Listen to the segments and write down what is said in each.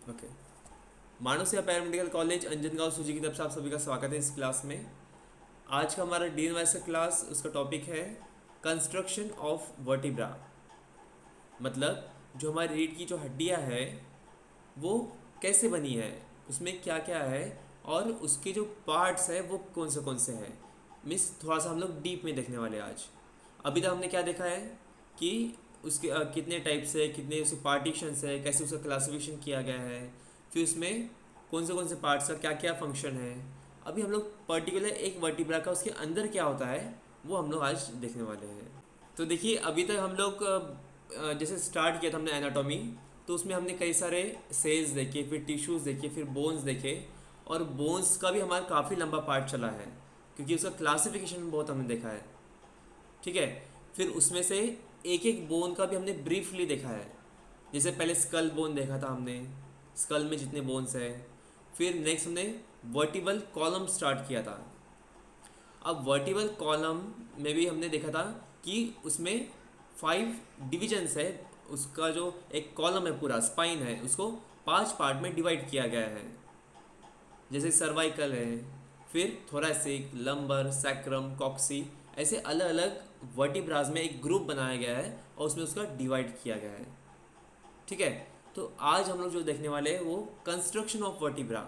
Okay. मानव सेवा paramedical college Anjangaon सूजी की तरफ से आप सभी का स्वागत है इस क्लास में। आज का हमारा DNYS का क्लास, उसका टॉपिक है कंस्ट्रक्शन ऑफ वर्टिब्रा। मतलब जो हमारी रीढ़ की जो हड्डियां है वो कैसे बनी है, उसमें क्या क्या है और उसके जो पार्ट्स है वो कौन से हैं। मिस थोड़ा सा हम लोग डीप में देखने वाले हैं आज। अभी तक हमने क्या देखा है कि उसके कितने टाइप्स है, कितने उसके पार्टीशंस है, कैसे उसका क्लासिफिकेशन किया गया है, फिर उसमें कौन से पार्ट्स का क्या क्या फंक्शन है। अभी हम लोग पर्टिकुलर एक वर्टिब्रा का उसके अंदर क्या होता है वो हम लोग आज देखने वाले हैं। तो देखिए, अभी तक हम लोग जैसे स्टार्ट किया था हमने एनाटॉमी, तो उसमें हमने कई सारे सेल्स देखे, फिर टिश्यूज़ देखे, फिर बोन्स देखे। और बोन्स का भी हमारा काफ़ी लंबा पार्ट चला है क्योंकि उसका क्लासिफिकेशन बहुत हमने देखा है। ठीक है। फिर उसमें से एक एक बोन का भी हमने ब्रीफली देखा है। जैसे पहले स्कल बोन देखा था हमने, स्कल में जितने बोन्स हैं। फिर नेक्स्ट हमने वर्टिबल कॉलम स्टार्ट किया था। अब वर्टिबल कॉलम में भी हमने देखा था कि उसमें 5 डिविजन्स है। उसका जो एक कॉलम है, पूरा स्पाइन है, उसको 5 पार्ट में डिवाइड किया गया है। जैसे सर्वाइकल है, फिर थोरैसिक, लंबर, सैक्रम, कॉक्सी, ऐसे अलग अलग वर्टिब्रास में एक ग्रुप बनाया गया है और उसमें उसका डिवाइड किया गया है। ठीक है। तो आज हम लोग जो देखने वाले हैं वो कंस्ट्रक्शन ऑफ वर्टिब्रा।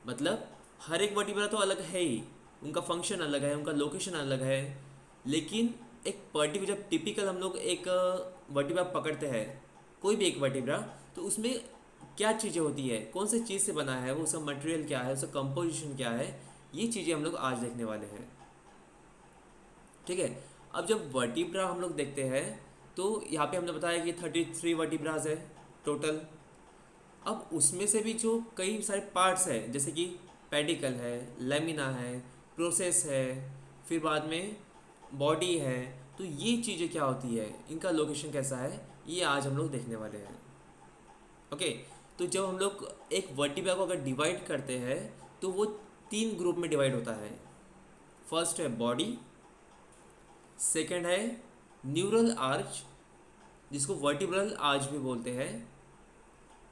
मतलब हर एक वर्टिब्रा तो अलग है ही, उनका फंक्शन अलग है, उनका लोकेशन अलग है। लेकिन एक पर्टिकुलर, जब टिपिकल हम लोग एक वर्टिब्रा पकड़ते हैं, कोई भी एक वर्टिब्रा, तो उसमें क्या चीज़ें होती है, कौन सी चीज़ से बना है वो, उसका मटेरियल क्या है, उसका कंपोजिशन क्या है, ये चीज़ें हम लोग आज देखने वाले हैं। ठीक है। अब जब वर्टिब्रा हम लोग देखते हैं तो यहाँ पे हमने बताया कि 33 वर्टिब्राज है टोटल। अब उसमें से भी जो कई सारे पार्ट्स हैं, जैसे कि पेडिकल है, लेमिना है, प्रोसेस है, फिर बाद में बॉडी है। तो ये चीज़ें क्या होती है, इनका लोकेशन कैसा है, ये आज हम लोग देखने वाले हैं। ओके। तो जब हम लोग एक वर्टिब्रा को अगर डिवाइड करते हैं तो वो 3 ग्रुप में डिवाइड होता है। फर्स्ट है बॉडी, सेकंड है न्यूरल आर्च, जिसको वर्टिब्रल आर्च भी बोलते हैं,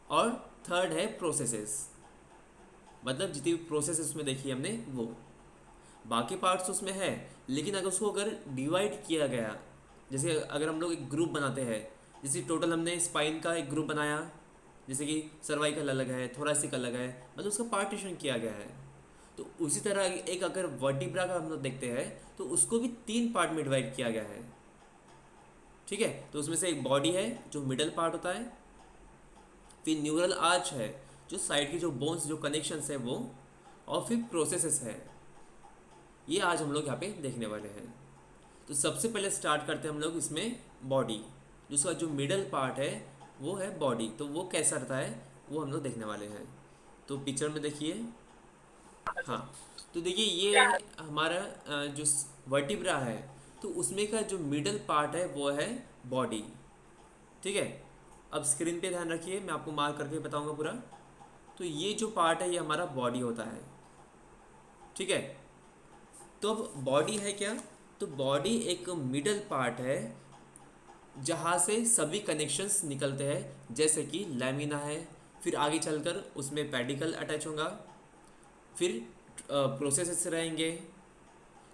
और थर्ड है प्रोसेसेस। मतलब जितनी भी प्रोसेस उसमें देखी हमने वो, बाकी पार्ट्स उसमें है। लेकिन अगर उसको अगर डिवाइड किया गया, जैसे अगर हम लोग एक ग्रुप बनाते हैं, जैसे टोटल हमने स्पाइन का एक ग्रुप बनाया, जैसे कि सर्वाइकल अलग है, थोरैसिक अलग है, मतलब उसका पार्टीशन किया गया है। तो उसी तरह एक अगर वर्टिब्रा का हम लोग देखते हैं तो उसको भी 3 पार्ट में डिवाइड किया गया है। ठीक है। तो उसमें से एक बॉडी है जो मिडल पार्ट होता है, फिर न्यूरल आर्च है जो साइड की जो बोन्स, जो कनेक्शंस है वो, और फिर प्रोसेसेस है। ये आज हम लोग यहाँ पे देखने वाले हैं। तो सबसे पहले स्टार्ट करते हैं हम लोग इसमें बॉडी। जिसका जो मिडल पार्ट है वो है बॉडी। तो वो कैसा रहता है वो हम लोग देखने वाले हैं। तो पिक्चर में देखिए। हाँ। तो देखिए, ये हमारा जो वर्टिब्रा है, तो उसमें का जो मिडल पार्ट है वो है बॉडी। ठीक है। अब स्क्रीन पे ध्यान रखिए, मैं आपको मार्क करके बताऊंगा पूरा। तो ये जो पार्ट है ये हमारा बॉडी होता है। ठीक है। तो अब बॉडी है क्या, तो बॉडी एक मिडल पार्ट है जहाँ से सभी कनेक्शंस निकलते हैं, जैसे कि लैमिना है, फिर आगे चलकर उसमें पेडिकल अटैच होगा, फिर प्रोसेसेस रहेंगे।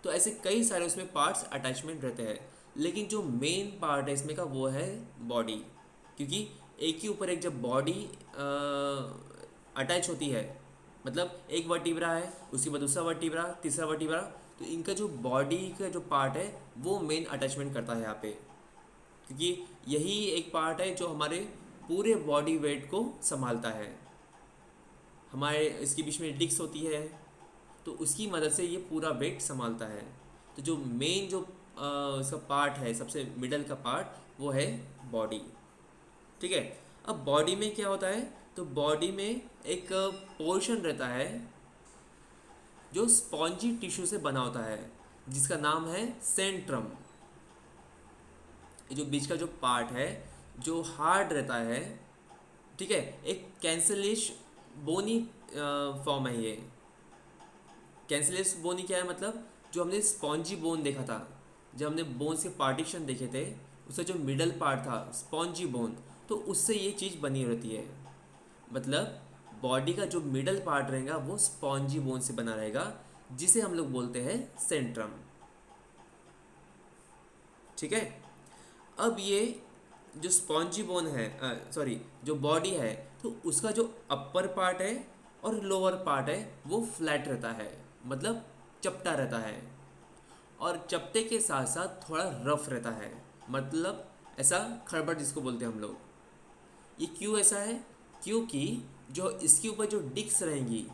तो ऐसे कई सारे उसमें पार्ट्स अटैचमेंट रहते हैं। लेकिन जो मेन पार्ट है इसमें का वो है बॉडी। क्योंकि एक ही ऊपर एक जब बॉडी अटैच होती है, मतलब एक वर्टिब्रा है, उसके बाद दूसरा वर्टिब्रा, तीसरा वर्टिब्रा, तो इनका जो बॉडी का जो पार्ट है वो मेन अटैचमेंट करता है यहाँ पे। क्योंकि यही एक पार्ट है जो हमारे पूरे बॉडी वेट को संभालता है। हमारे इसके बीच में डिस्क होती है, तो उसकी मदद से ये पूरा वेट संभालता है। तो जो मेन जो इसका पार्ट है, सबसे मिडल का पार्ट, वो है बॉडी। ठीक है। अब बॉडी में क्या होता है, तो बॉडी में एक पोर्शन रहता है जो स्पॉन्जी टिश्यू से बना होता है, जिसका नाम है सेंट्रम। ये जो बीच का जो पार्ट है जो हार्ड रहता है। ठीक है। एक कैंसलिश बोनी फॉर्म है ये। कैंसलेस बोन क्या है, मतलब जो हमने स्पॉन्जी बोन देखा था, जब हमने बोन्स के पार्टीशन देखे थे, उसका जो मिडल पार्ट था स्पॉन्जी बोन, तो उससे ये चीज़ बनी रहती है। मतलब बॉडी का जो मिडल पार्ट रहेगा वो स्पॉन्जी बोन से बना रहेगा, जिसे हम लोग बोलते हैं सेंट्रम। ठीक है। अब ये जो स्पॉन्जी बोन है, सॉरी, जो बॉडी है, तो उसका जो अपर पार्ट है और लोअर पार्ट है वो फ्लैट रहता है, मतलब चपटा रहता है। और चपटे के साथ साथ थोड़ा रफ रहता है, मतलब ऐसा खड़बड़ जिसको बोलते हैं हम लोग। ये क्यों ऐसा है? क्योंकि जो इसके ऊपर जो डिस्क रहेंगी,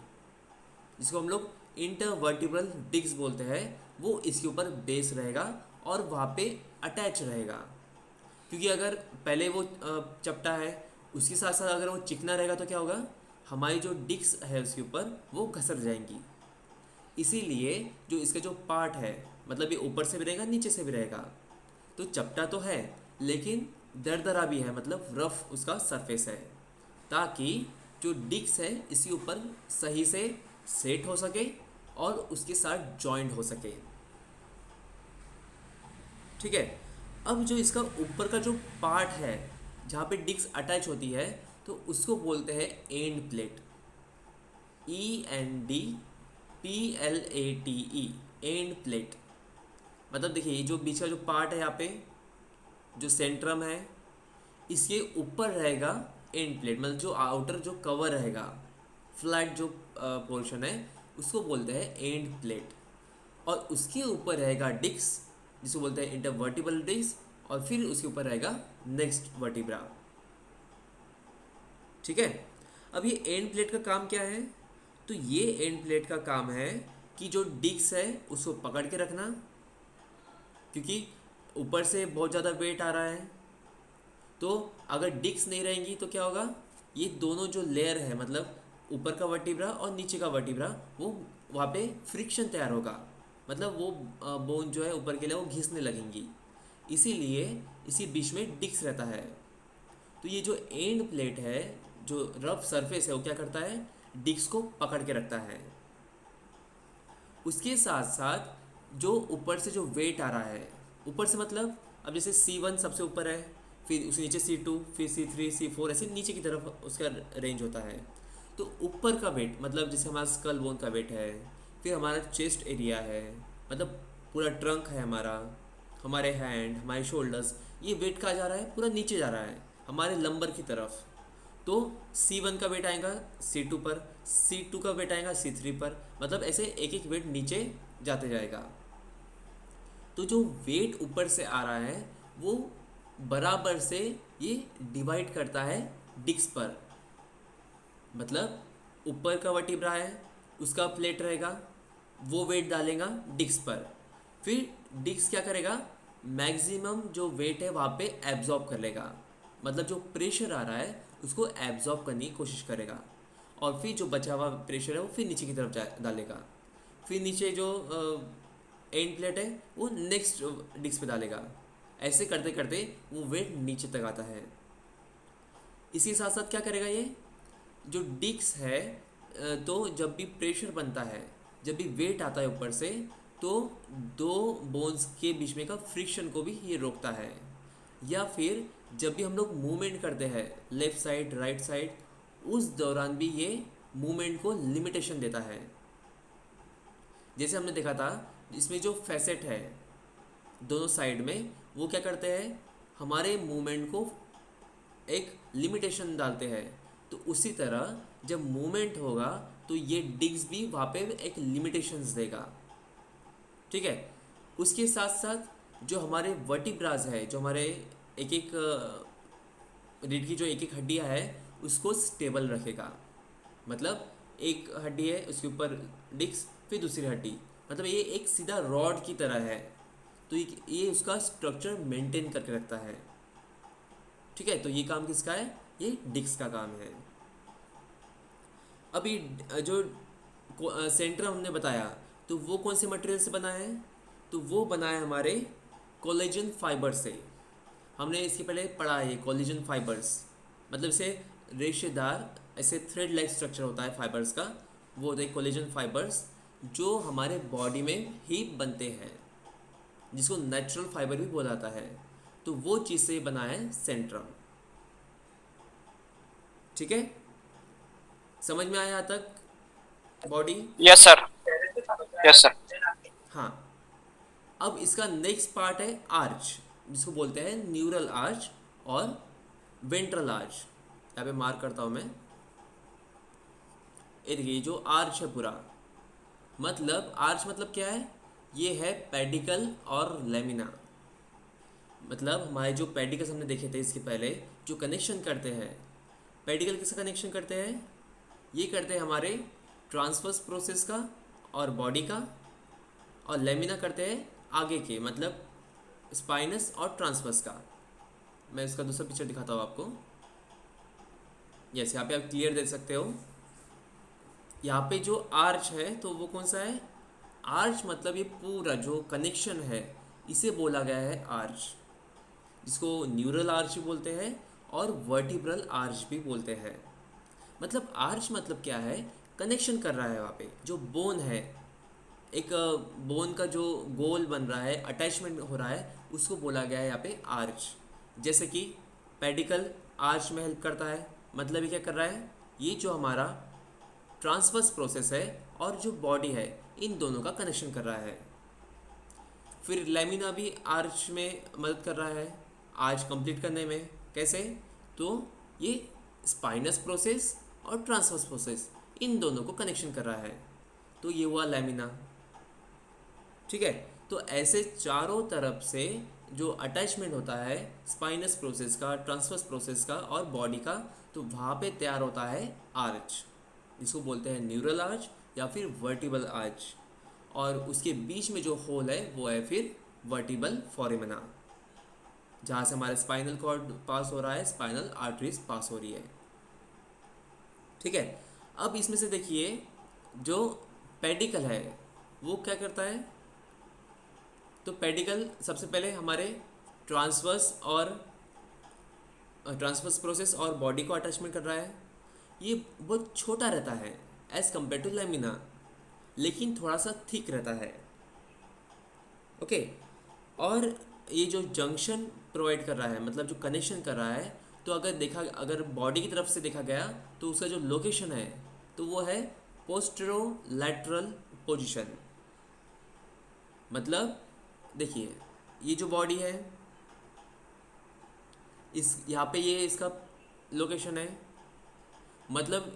जिसको हम लोग इंटरवर्टिब्रल डिस्क बोलते हैं, वो इसके ऊपर बेस रहेगा और वहाँ पे अटैच रहेगा। क्योंकि अगर पहले वो चपटा है, उसके साथ साथ अगर वो चिकना रहेगा तो क्या होगा, हमारी जो डिस्क है उसके ऊपर वो घसर जाएंगी। इसीलिए जो इसका जो पार्ट है, मतलब ये ऊपर से भी रहेगा नीचे से भी रहेगा, तो चपटा तो है लेकिन दरदरा भी है, मतलब रफ उसका सरफेस है, ताकि जो डिस्क है इसके ऊपर सही से सेट हो सके और उसके साथ जॉइंट हो सके। ठीक है। अब जो इसका ऊपर का जो पार्ट है जहाँ पे डिस्क अटैच होती है, तो उसको बोलते हैं end plate. ENDPLATE, end plate. मतलब देखिए, ये जो बीच का जो पार्ट है यहाँ पे, जो सेंट्रम है, इसके ऊपर रहेगा एंड प्लेट, मतलब जो आउटर जो कवर रहेगा, फ्लैट जो पोर्शन है, उसको बोलते हैं एंड प्लेट। और उसके ऊपर रहेगा डिस्क, जिसको बोलते हैं इंटरवर्टिबल डिस्क, और फिर उसके ऊपर रहेगा नेक्स्ट वर्टिब्रा। ठीक है। अब ये एंड प्लेट का काम क्या है? तो ये एंड प्लेट का काम है कि जो डिस्क है उसको पकड़ के रखना, क्योंकि ऊपर से बहुत ज़्यादा वेट आ रहा है। तो अगर डिस्क नहीं रहेंगी तो क्या होगा, ये दोनों जो लेयर है, मतलब ऊपर का वर्टिब्रा और नीचे का वर्टिब्रा, वो वहाँ पे फ्रिक्शन तैयार होगा, मतलब वो बोन जो है ऊपर के लिए वो घिसने लगेंगी। इसीलिए इसी बीच में डिस्क रहता है। तो ये जो एंड प्लेट है, जो रफ सरफेस है, वो क्या करता है, डिस्क को पकड़ के रखता है। उसके साथ साथ जो ऊपर से जो वेट आ रहा है, ऊपर से मतलब अब जैसे C1 सबसे ऊपर है, फिर उसके नीचे C2, फिर C3, C4, ऐसे नीचे की तरफ उसका रेंज होता है। तो ऊपर का वेट, मतलब जैसे हमारा स्कल बोन का वेट है, फिर हमारा चेस्ट एरिया है, मतलब पूरा ट्रंक है हमारा, हमारे हैंड, हमारे शोल्डर्स, ये वेट कहाँ जा रहा है, पूरा नीचे जा रहा है हमारे लंबर की तरफ। तो C1 का वेट आएगा C2 पर, C2 का वेट आएगा C3 पर, मतलब ऐसे एक एक वेट नीचे जाते जाएगा। तो जो वेट ऊपर से आ रहा है वो बराबर से ये डिवाइड करता है डिस्क पर। मतलब ऊपर का वर्टिब्रा है, उसका प्लेट रहेगा, वो वेट डालेगा डिस्क पर, फिर डिस्क क्या करेगा, मैक्सिमम जो वेट है वहाँ पे एब्जॉर्ब कर लेगा, मतलब जो प्रेशर आ रहा है उसको एब्जॉर्ब करने की कोशिश करेगा, और फिर जो बचा हुआ प्रेशर है वो फिर नीचे की तरफ डालेगा। फिर नीचे जो एंड प्लेट है वो नेक्स्ट डिस्क पे डालेगा। ऐसे करते करते वो वेट नीचे तक आता है। इसी साथ साथ क्या करेगा ये जो डिस्क है, तो जब भी प्रेशर बनता है, जब भी वेट आता है ऊपर से, तो दो बोन्स के बीच में का फ्रिक्शन को भी ये रोकता है। या फिर जब भी हम लोग मूवमेंट करते हैं लेफ़्ट साइड राइट साइड, उस दौरान भी ये मूवमेंट को लिमिटेशन देता है। जैसे हमने देखा था, इसमें जो फैसेट है दोनों साइड में, वो क्या करते हैं, हमारे मूवमेंट को एक लिमिटेशन डालते हैं। तो उसी तरह जब मूवमेंट होगा तो ये डिस्क भी वहाँ पे एक लिमिटेशंस देगा। ठीक है। उसके साथ साथ जो हमारे वर्टिब्रास है, जो हमारे एक एक रीढ़ की जो एक एक हड्डियाँ है, उसको स्टेबल रखेगा। मतलब एक हड्डी है उसके ऊपर डिस्क, फिर दूसरी हड्डी, मतलब ये एक सीधा रॉड की तरह है। तो ये उसका स्ट्रक्चर मेंटेन करके रखता है। ठीक है। तो ये काम किसका है, ये डिस्क का काम है। अभी जो सेंटर हमने बताया, तो वो कौन से मटेरियल से बना है, तो वो बना है हमारे कोलेजन फाइबर से। हमने इसके पहले पढ़ा है कोलेजन फाइबर्स, मतलब इसे रेशेदार ऐसे थ्रेड लाइक स्ट्रक्चर होता है फाइबर्स का, वो होते हैं कोलेजन फाइबर्स, जो हमारे बॉडी में ही बनते हैं, जिसको नेचुरल फाइबर भी बोला जाता है। तो वो चीज़ से बना है सेंट्रम। ठीक है। समझ में आया यहाँ तक body? Yes sir, yes sir. हाँ। अब इसका नेक्स्ट पार्ट है आर्च, जिसको बोलते हैं न्यूरल आर्च और वेंट्रल आर्च। यहाँ पे मार्क करता हूँ मैं। ये देखिए जो आर्च है पूरा, मतलब आर्च मतलब क्या है, ये है पेडिकल और लेमिना। मतलब हमारे जो पेडिकल्स हमने देखे थे इसके पहले, जो कनेक्शन करते हैं, पेडिकल किसका कनेक्शन करते हैं, ये करते हैं हमारे ट्रांसवर्स प्रोसेस का और बॉडी का, और लेमिना करते हैं आगे के, मतलब स्पाइनस और ट्रांसवर्स का। मैं इसका दूसरा पिक्चर दिखाता हूँ आपको। यस, यहाँ पे आप क्लियर देख सकते हो। यहाँ पे जो आर्च है तो वो कौन सा है, आर्च मतलब ये पूरा जो कनेक्शन है इसे बोला गया है आर्च, जिसको न्यूरल आर्च भी बोलते हैं और वर्टिब्रल आर्च भी बोलते हैं। मतलब आर्च मतलब क्या है, कनेक्शन कर रहा है वहाँ पे जो बोन है, एक बोन का जो गोल बन रहा है, अटैचमेंट हो रहा है, उसको बोला गया है यहाँ पे आर्च। जैसे कि पेडिकल आर्च में हेल्प करता है, मतलब ये क्या कर रहा है, ये जो हमारा ट्रांसवर्स प्रोसेस है और जो बॉडी है, इन दोनों का कनेक्शन कर रहा है। फिर लेमिना भी आर्च में मदद कर रहा है आर्च कंप्लीट करने में। कैसे, तो ये स्पाइनस प्रोसेस और ट्रांसवर्स प्रोसेस, इन दोनों को कनेक्शन कर रहा है, तो ये हुआ लेमिना। ठीक है, तो ऐसे चारों तरफ से जो अटैचमेंट होता है स्पाइनस प्रोसेस का, ट्रांसवर्स प्रोसेस का और बॉडी का, तो वहाँ पे तैयार होता है आर्च, जिसको बोलते हैं न्यूरल आर्च या फिर वर्टिबल आर्च। और उसके बीच में जो होल है वो है फिर वर्टिबल फोरामेना, जहाँ से हमारे स्पाइनल कॉर्ड पास हो रहा है, स्पाइनल आर्टरीज पास हो रही है। ठीक है, अब इसमें से देखिए जो पेडिकल है वो क्या करता है, तो पेडिकल सबसे पहले हमारे ट्रांसवर्स और ट्रांसवर्स प्रोसेस और बॉडी को अटैचमेंट कर रहा है। ये बहुत छोटा रहता है एज़ कम्पेयर टू लेमिना, लेकिन थोड़ा सा थिक रहता है। ओके, और ये जो जंक्शन प्रोवाइड कर रहा है, मतलब जो कनेक्शन कर रहा है, तो अगर बॉडी की तरफ से देखा गया तो उसका जो लोकेशन है तो वो है पोस्टेरोलैटरल पोजीशन। मतलब देखिए ये जो बॉडी है, इस यहाँ पे ये इसका लोकेशन है, मतलब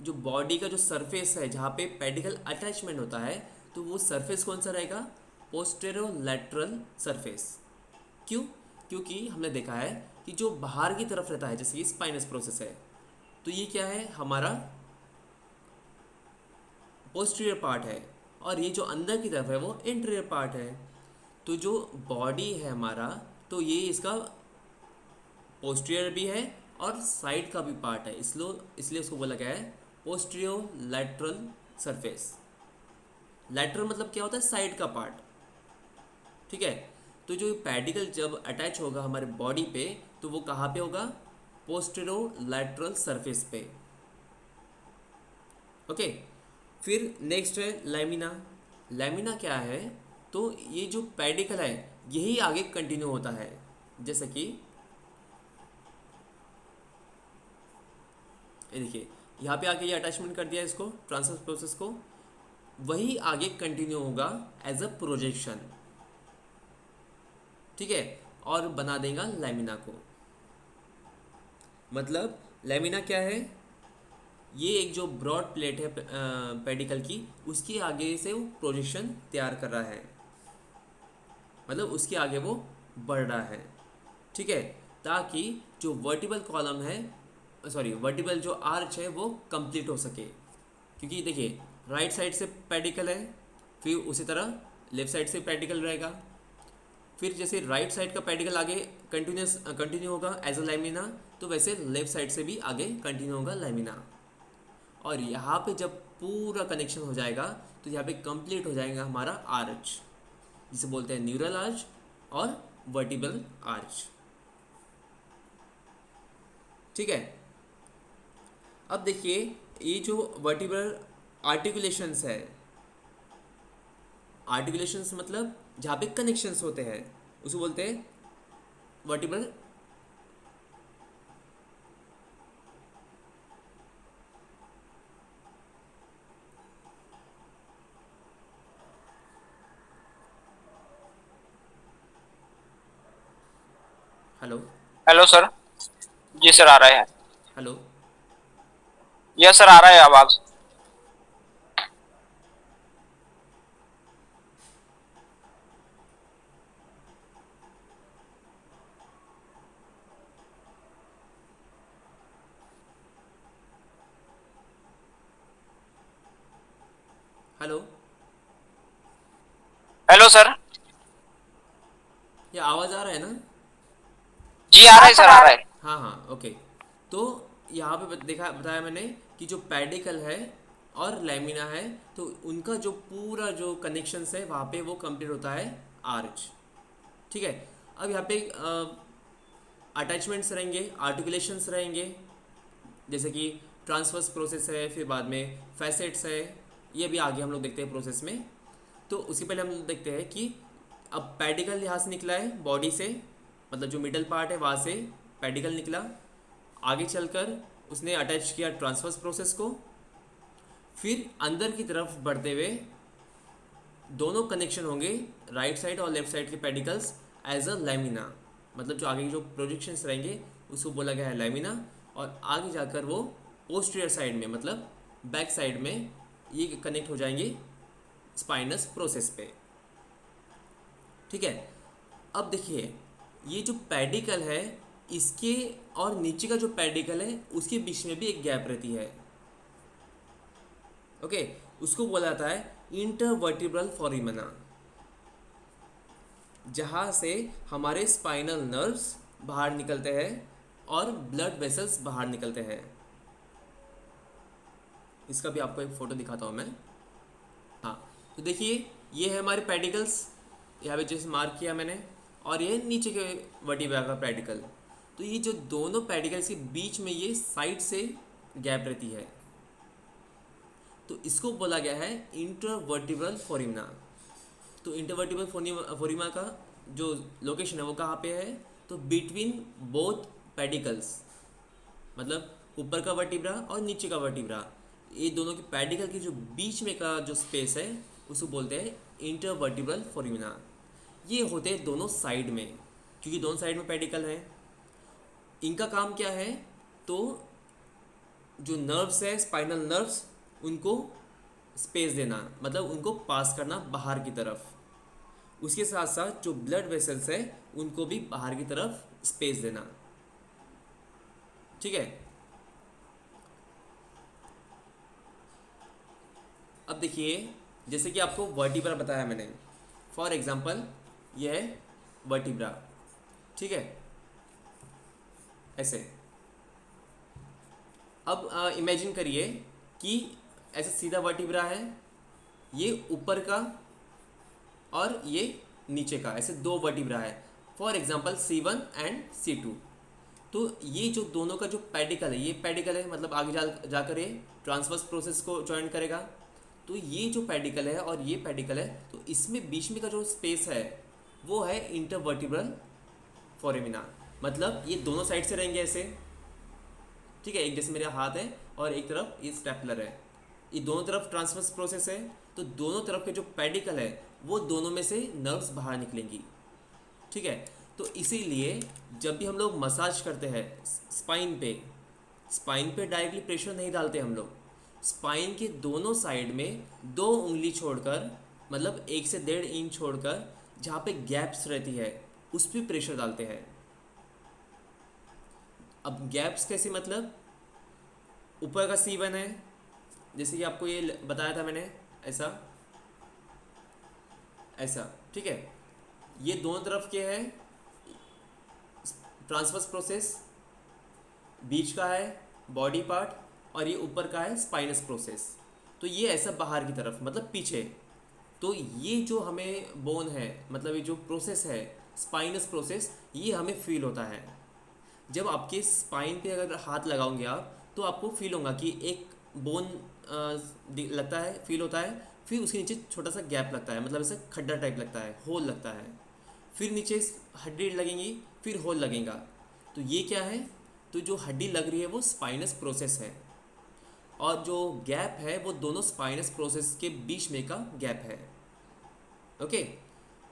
जो बॉडी का जो सरफेस है जहाँ पे पेडिकल अटैचमेंट होता है, तो वो सरफेस कौन सा रहेगा, पोस्टेरोलैटरल सरफेस। क्यों, क्योंकि हमने देखा है कि जो बाहर की तरफ रहता है, जैसे कि स्पाइनस प्रोसेस है, तो ये क्या है, हमारा पोस्टीरियर पार्ट है, और ये जो अंदर की तरफ है वो इंटीरियर पार्ट है। तो जो बॉडी है हमारा, तो ये इसका पोस्टीरियर भी है और साइड का भी पार्ट है, इसलिए उसको बोला गया है पोस्टीरियो लैटरल सरफेस। लैटरल मतलब क्या होता है, साइड का पार्ट। ठीक है, तो जो पेडिकल जब अटैच होगा हमारे बॉडी पे, तो वो कहाँ पे होगा, पोस्टेरो लैटरल सरफेस पे। ओके, फिर नेक्स्ट है लेमिना। लेमिना क्या है, तो ये जो पेडिकल है यही आगे कंटिन्यू होता है, जैसे कि ये देखिए यहाँ पे आके ये अटैचमेंट कर दिया इसको, ट्रांसफर प्रोसेस को, वही आगे कंटिन्यू होगा एज अ प्रोजेक्शन। ठीक है, और बना देगा लेमिना को। मतलब लेमिना क्या है, ये एक जो ब्रॉड प्लेट है पेडिकल की, उसके आगे से वो प्रोजेक्शन तैयार कर रहा है, मतलब उसके आगे वो बढ़ रहा है। ठीक है, ताकि जो वर्टिबल कॉलम है, सॉरी वर्टिबल जो आर्च है वो कंप्लीट हो सके। क्योंकि देखिए राइट साइड से पेडिकल है, फिर उसी तरह लेफ्ट साइड से पेडिकल रहेगा, फिर जैसे राइट साइड का पेडिकल आगे कंटिन्यू होगा एज अ लैमिना, तो वैसे लेफ्ट साइड से भी आगे कंटिन्यू होगा लैमिना। और यहाँ पे जब पूरा कनेक्शन हो जाएगा तो यहाँ पे कंप्लीट हो जाएगा हमारा आर्च, जिसे बोलते हैं न्यूरल आर्च और वर्टिबल आर्च। ठीक है, अब देखिए ये जो वर्टिबल आर्टिकुलेशंस है, आर्टिकुलेशंस मतलब जहाँ पे कनेक्शंस होते हैं उसको बोलते हैं वर्टिबल। Hello sir. जी सर, आ रहा है। हेलो। यस सर, आ रहा है आवाज। हेलो। Hello sir. ये आवाज़ आ रहा है ना? जी आ रहा है सर, आ रहा है। हाँ हाँ, ओके। तो यहाँ पे देखा बताया मैंने कि जो पेडिकल है और लैमिना है, तो उनका जो पूरा जो कनेक्शंस है वहाँ पे वो कंप्लीट होता है आर्च। ठीक है। अब यहाँ पे अटैचमेंट्स रहेंगे, आर्टिकुलेशंस रहेंगे, जैसे कि ट्रांसवर्स प्रोसेस है, फिर बाद में फैसेट्स है। ये भी आगे हम लोग देखते हैं प्रोसेस में। तो उसके पहले हम लोग देखते हैं कि अब पेडिकल यहाँ से निकला है बॉडी से, मतलब जो मिडल पार्ट है वहाँ से पेडिकल निकला। आगे चलकर उसने अटैच किया ट्रांसवर्स प्रोसेस को। फिर अंदर की तरफ बढ़ते हुए दोनों कनेक्शन होंगे, राइट साइड और लेफ्ट साइड के पेडिकल्स एज अ लैमिना। मतलब जो आगे के जो प्रोजेक्शंस रहेंगे उसको बोला गया है लैमिना। और आगे जाकर वो पोस्टीरियर साइड में, मतलब बैक साइड में ये कनेक्ट हो जाएंगे स्पाइनस प्रोसेस पे। ठीक है। अब देखिए, ये जो पेडिकल है, इसके और नीचे का जो पेडिकल है उसके बीच में भी एक गैप रहती है। ओके। उसको बोला जाता है इंटरवर्टिब्रल फोरिमना, जहाँ से हमारे स्पाइनल नर्व्स बाहर निकलते हैं और ब्लड वेसल्स बाहर निकलते हैं। इसका भी आपको एक फ़ोटो दिखाता हूँ मैं। हाँ, तो देखिए, ये है हमारे पेडिकल्स, यहाँ पे जैसे मार्क किया मैंने, और ये नीचे के वर्टिब्रा का पेडिकल। तो ये जो दोनों पेडिकल्स के बीच में ये साइड से गैप रहती है, तो इसको बोला गया है इंटरवर्टिब्रल फोरिमना। तो इंटरवर्टिब्रल फोरिमा का जो लोकेशन है वो कहाँ पे है? तो बिटवीन बोथ पेडिकल्स, मतलब ऊपर का वर्टिब्रा और नीचे का वर्टिब्रा, ये दोनों के पेडिकल के जो बीच में का जो स्पेस है उसको बोलते हैं इंटरवर्टिब्रल फोरिमिना। ये होते हैं दोनों साइड में, क्योंकि दोनों साइड में पेडिकल है। इनका काम क्या है? तो जो नर्व्स है, स्पाइनल नर्व्स, उनको स्पेस देना, मतलब उनको पास करना बाहर की तरफ। उसके साथ साथ जो ब्लड वेसल्स है उनको भी बाहर की तरफ स्पेस देना। ठीक है। अब देखिए, जैसे कि आपको वर्टिब्रा बताया मैंने, फॉर एग्जांपल ये है वर्टिब्रा। ठीक है, ऐसे। अब इमेजिन करिए कि ऐसा सीधा वर्टिब्रा है, ये ऊपर का और ये नीचे का, ऐसे दो वर्टिब्रा है। For example C1 and C2। तो ये जो दोनों का जो पेडिकल है, ये पेडिकल है, मतलब आगे जाकर ये ट्रांसवर्स प्रोसेस को ज्वाइन करेगा। तो ये जो पेडिकल है और ये पेडिकल है, तो इसमें बीच में का जो स्पेस है वो है इंटरवर्टिब्रल फोरेमिना। मतलब ये दोनों साइड से रहेंगे ऐसे। ठीक है, एक जैसे मेरा हाथ है और एक तरफ ये स्टेपलर है, ये दोनों तरफ ट्रांसवर्स प्रोसेस है। तो दोनों तरफ के जो पेडिकल है वो दोनों में से नर्व्स बाहर निकलेंगी। ठीक है। तो इसीलिए जब भी हम लोग मसाज करते हैं स्पाइन पे डायरेक्टली प्रेशर नहीं डालते हम लोग। स्पाइन के दोनों साइड में 2 उंगली छोड़कर, मतलब 1 से 1.5 इंच छोड़कर, जहाँ पे गैप्स रहती है उस पर प्रेशर डालते हैं। अब गैप्स कैसे? मतलब ऊपर का C1 है, जैसे कि आपको ये बताया था मैंने, ऐसा ऐसा। ठीक है, ये दोनों तरफ के हैं ट्रांसवर्स प्रोसेस, बीच का है बॉडी पार्ट, और ये ऊपर का है स्पाइनस प्रोसेस। तो ये ऐसा बाहर की तरफ, मतलब पीछे। तो ये जो हमें बोन है, मतलब ये जो प्रोसेस है स्पाइनस प्रोसेस, ये हमें फील होता है। जब आपके स्पाइन पे अगर हाथ लगाओगे आप, तो आपको फील होगा कि एक बोन लगता है, फील होता है। फिर उसके नीचे छोटा सा गैप लगता है, मतलब ऐसा खड्डा टाइप लगता है, होल लगता है। फिर नीचे हड्डी लगेंगी, फिर होल लगेगा। तो ये क्या है? तो जो हड्डी लग रही है वो स्पाइनस प्रोसेस है, और जो गैप है वो दोनों स्पाइनस प्रोसेस के बीच में का गैप है। ओके।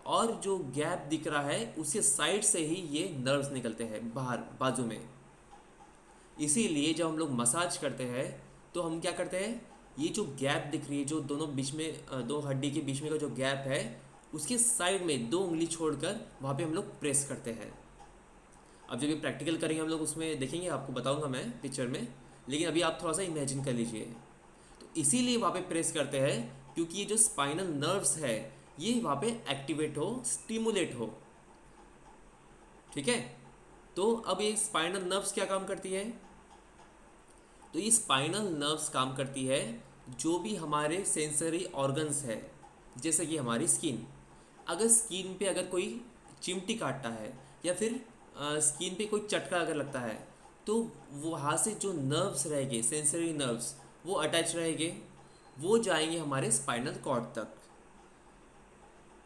और जो गैप दिख रहा है उसके साइड से ही ये नर्व्स निकलते हैं बाहर बाजू में। इसीलिए जब हम लोग मसाज करते हैं तो हम क्या करते हैं, ये जो गैप दिख रही है, जो दोनों बीच में दो हड्डी के बीच में का जो गैप है, उसके साइड में 2 उंगली छोड़कर वहाँ पे हम लोग प्रेस करते हैं। अब जब ये प्रैक्टिकल करेंगे हम लोग उसमें देखेंगे, आपको बताऊंगा मैं पिक्चर में, लेकिन अभी आप थोड़ा सा इमेजिन कर लीजिए। तो इसीलिए वहाँ पे प्रेस करते हैं क्योंकि ये जो स्पाइनल नर्व्स है ये वहाँ पे एक्टिवेट हो, स्टिमुलेट हो। ठीक है, तो अब ये स्पाइनल नर्व्स क्या काम करती है, तो ये स्पाइनल नर्व्स काम करती है जो भी हमारे सेंसरी ऑर्गन्स है, जैसे कि हमारी स्किन। अगर स्किन पे अगर कोई चिमटी काटता है या फिर स्किन पे कोई चटका अगर लगता है तो वहाँ से जो नर्व्स रहेंगे, सेंसरी नर्व्स, वो अटैच रहेंगे, वो जाएंगे हमारे स्पाइनल कॉर्ड तक।